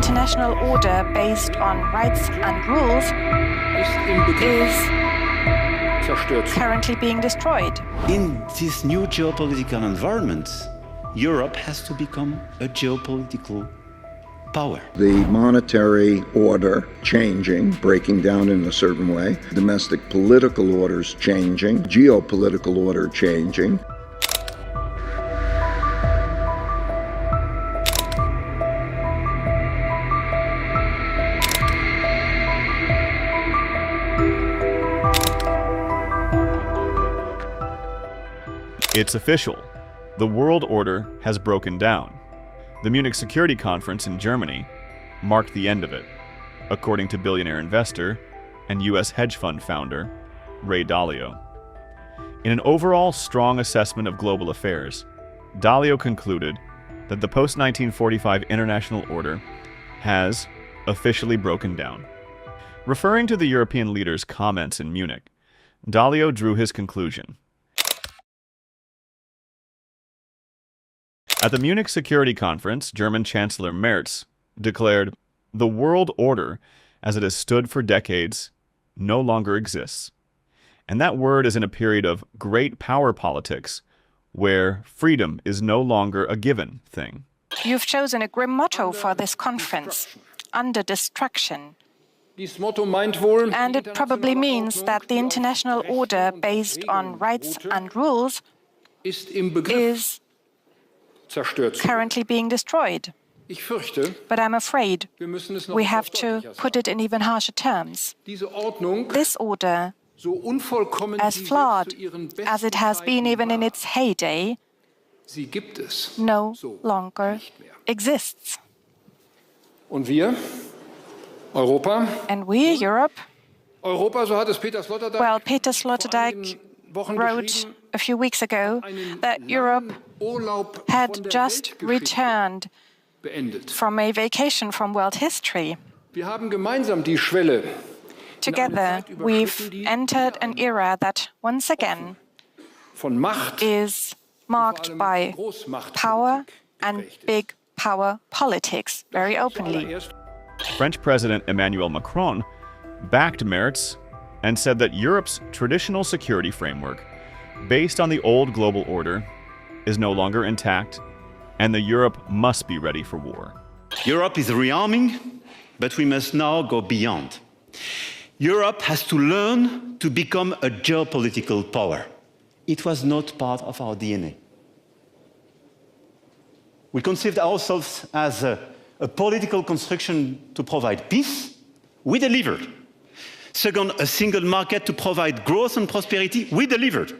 international order based on rights and rules is currently being destroyed. In this new geopolitical environment, Europe has to become a geopolitical power. The monetary order changing, breaking down in a certain way, domestic political orders changing, geopolitical order changing. It's official. The world order has broken down. The Munich Security Conference in Germany marked the end of it, according to billionaire investor and U.S. hedge fund founder Ray Dalio. In an overall strong assessment of global affairs, Dalio concluded that the post-1945 international order has officially broken down. Referring to the European leaders' comments in Munich, Dalio drew his conclusion. At the Munich Security Conference, German Chancellor Merz declared, "The world order, as it has stood for decades, no longer exists." And that word is in a period of great power politics, where freedom is no longer a given thing. You've chosen a grim motto for this conference, under destruction. And it probably means that the international order based on rights and rules is currently being destroyed. But I'm afraid we have to put it in even harsher terms. This order, as flawed as it has been even in its heyday, no longer exists. And we, Europe, well, Peter Sloterdijk wrote a few weeks ago that Europe had just returned from a vacation from world history. Together, we've entered an era that, once again, is marked by power and big power politics very openly. French President Emmanuel Macron backed Merz and said that Europe's traditional security framework, based on the old global order, is no longer intact, and that Europe must be ready for war. Europe is rearming, but we must now go beyond. Europe has to learn to become a geopolitical power. It was not part of our DNA. We conceived ourselves as a political construction to provide peace. We delivered. Second, a single market to provide growth and prosperity. We delivered.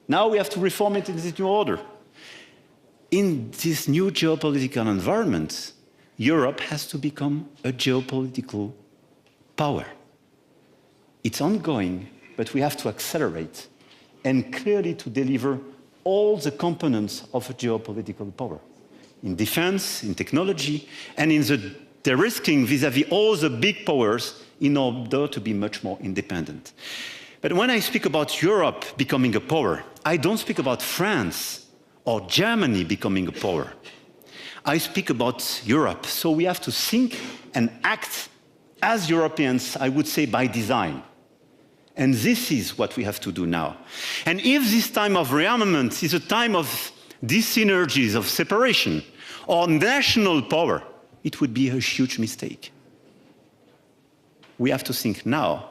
Now we have to reform it in this new order. In this new geopolitical environment, Europe has to become a geopolitical power. It's ongoing, but we have to accelerate and clearly to deliver all the components of a geopolitical power. In defense, in technology, and in the de-risking vis-à-vis all the big powers in order to be much more independent. But when I speak about Europe becoming a power, I don't speak about France or Germany becoming a power. I speak about Europe. So we have to think and act as Europeans, I would say by design. And this is what we have to do now. And if this time of rearmament is a time of dis-synergies, of separation, or national power, it would be a huge mistake. We have to think now,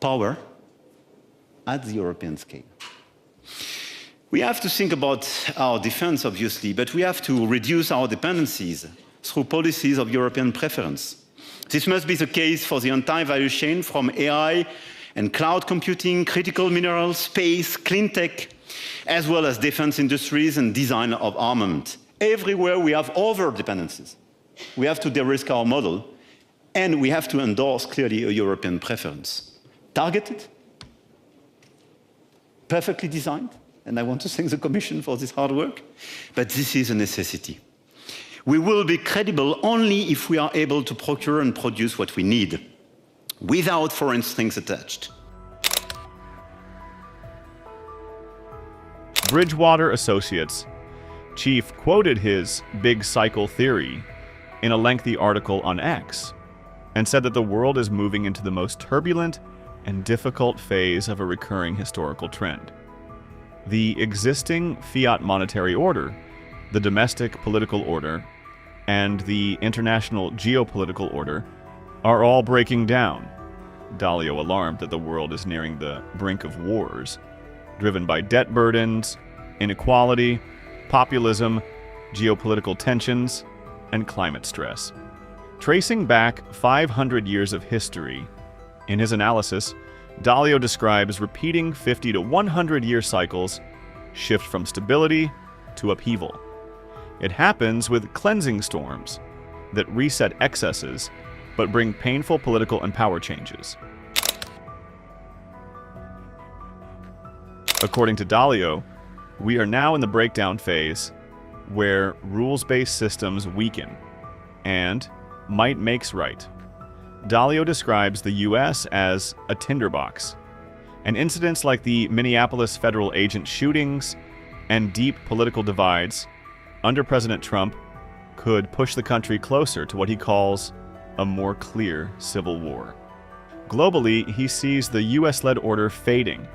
power at the European scale. We have to think about our defense, obviously, but we have to reduce our dependencies through policies of European preference. This must be the case for the entire value chain, from AI and cloud computing, critical minerals, space, clean tech, as well as defense industries and design of armament. Everywhere we have over-dependencies. We have to de-risk our model, and we have to endorse clearly a European preference. Targeted, perfectly designed, and I want to thank the Commission for this hard work, but this is a necessity. We will be credible only if we are able to procure and produce what we need, without foreign strings attached. Bridgewater Associates chief quoted his big cycle theory in a lengthy article on X, and said that the world is moving into the most turbulent and difficult phase of a recurring historical trend. The existing fiat monetary order, the domestic political order, and the international geopolitical order are all breaking down. Dalio alarmed that the world is nearing the brink of wars, driven by debt burdens, inequality, populism, geopolitical tensions, and climate stress. Tracing back 500 years of history, in his analysis, Dalio describes repeating 50 to 100-year cycles shift from stability to upheaval. It happens with cleansing storms that reset excesses but bring painful political and power changes. According to Dalio, we are now in the breakdown phase where rules-based systems weaken and might makes right. Dalio describes the U.S. as a tinderbox, and incidents like the Minneapolis federal agent shootings and deep political divides under President Trump could push the country closer to what he calls a more clear civil war. Globally, he sees the U.S.-led order fading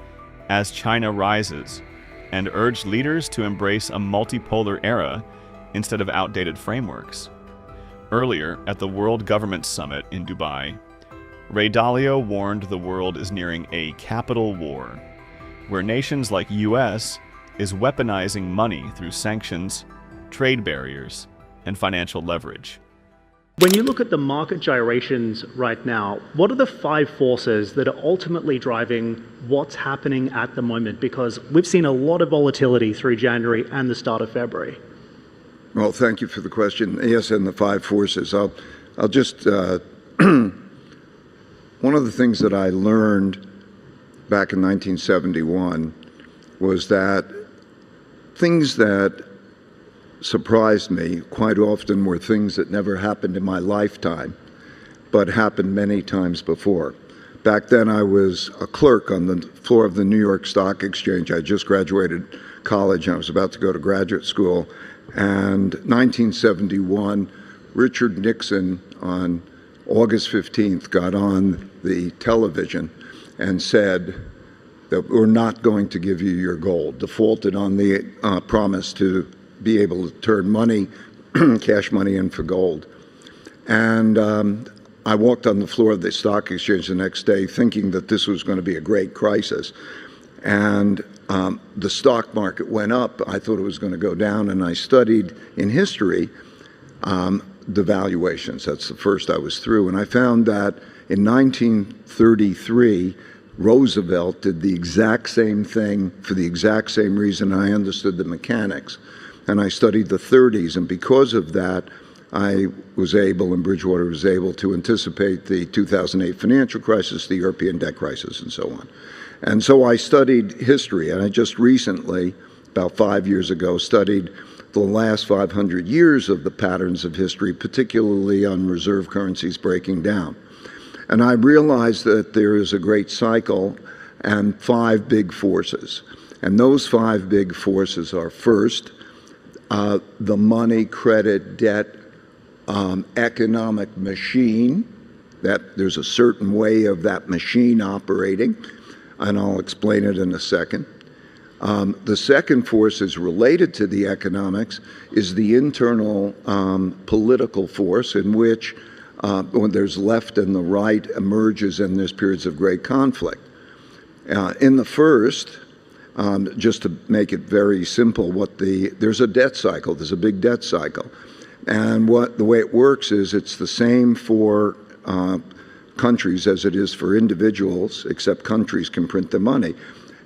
as China rises and urged leaders to embrace a multipolar era instead of outdated frameworks. Earlier, at the World Government Summit in Dubai, Ray Dalio warned the world is nearing a capital war, where nations like U.S. is weaponizing money through sanctions, trade barriers, and financial leverage. When you look at the market gyrations right now, what are the 5 forces that are ultimately driving what's happening at the moment? Because we've seen a lot of volatility through January and the start of February. Well, thank you for the question. Yes, and the 5 forces. I'll just one of the things that I learned back in 1971 was that things that surprised me quite often were things that never happened in my lifetime, but happened many times before. Back then, I was a clerk on the floor of the New York Stock Exchange. I just graduated college and I was about to go to graduate school. And 1971, Richard Nixon on August 15th got on the television and said that we're not going to give you your gold, defaulted on the promise to be able to turn money, cash money in for gold. And I walked on the floor of the stock exchange the next day thinking that this was going to be a great crisis. And the stock market went up. I thought it was going to go down, and I studied in history devaluations. That's the first I was through. And I found that in 1933, Roosevelt did the exact same thing for the exact same reason. I understood the mechanics. And I studied the 30s, and because of that, I was able, and Bridgewater was able, to anticipate the 2008 financial crisis, the European debt crisis, and so on. And so I studied history, and I just recently, about 5 years ago, studied the last 500 years of the patterns of history, particularly on reserve currencies breaking down. And I realized that there is a great cycle and 5 big forces. And those 5 big forces are, first, the money, credit, debt, economic machine, that there's a certain way of that machine operating, and I'll explain it in a second. The second force is related to the economics, is the internal political force in which when there's left and the right emerges and there's periods of great conflict. In the first, just to make it very simple, there's a debt cycle, there's a big debt cycle. And the way it works is it's the same for countries as it is for individuals, except countries can print the money.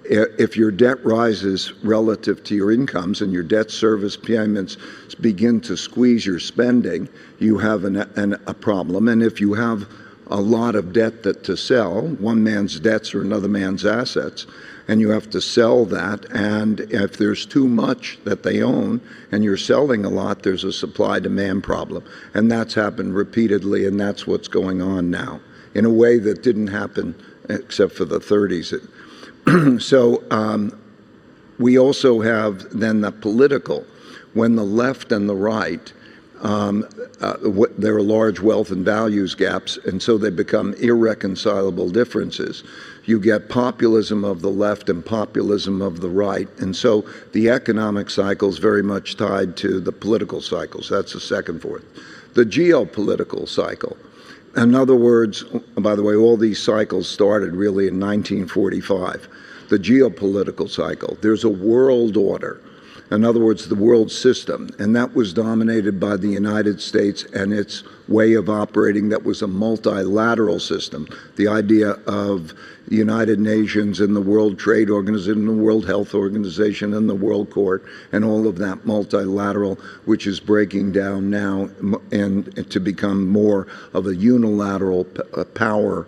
If your debt rises relative to your incomes and your debt service payments begin to squeeze your spending, you have a problem. And if you have a lot of debt to sell, one man's debts are another man's assets, and you have to sell that, and if there's too much that they own and you're selling a lot, there's a supply-demand problem. And that's happened repeatedly, and that's what's going on now, in a way that didn't happen except for the 30s. So we also have then the political, when the left and the right there are large wealth and values gaps, and so they become irreconcilable differences. You get populism of the left and populism of the right, and so the economic cycle is very much tied to the political cycles. That's the second force. The geopolitical cycle. In other words, by the way, all these cycles started really in 1945. The geopolitical cycle. There's a world order. In other words, the world system, and that was dominated by the United States and its way of operating that was a multilateral system. The idea of the United Nations and the World Trade Organization, the World Health Organization and the World Court, and all of that multilateral, which is breaking down now and to become more of a unilateral power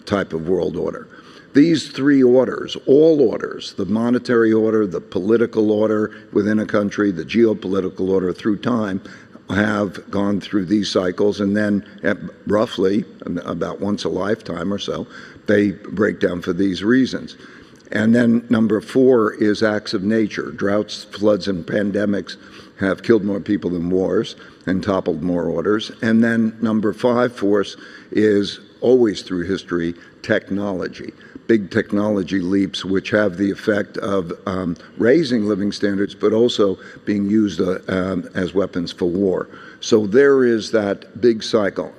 type of world order. These three orders, all orders, the monetary order, the political order within a country, the geopolitical order through time, have gone through these cycles, and then roughly about once a lifetime or so, they break down for these reasons. And then number 4 is acts of nature. Droughts, floods, and pandemics have killed more people than wars and toppled more orders. And then number 5 force is always through history, technology. Big technology leaps which have the effect of raising living standards, but also being used as weapons for war. So there is that big cycle.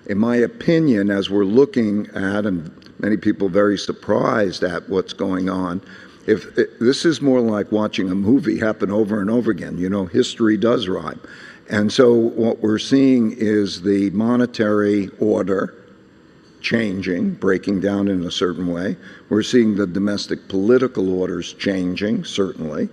In my opinion, as we're looking at, and many people very surprised at what's going on, this is more like watching a movie happen over and over again. You know, history does rhyme. And so what we're seeing is the monetary order changing, breaking down in a certain way. We're seeing the domestic political orders changing, certainly.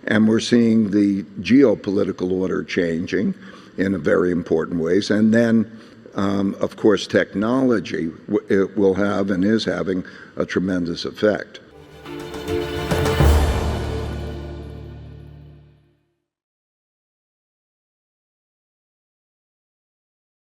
And we're seeing the geopolitical order changing in very important ways. And then, of course, technology will have and is having a tremendous effect.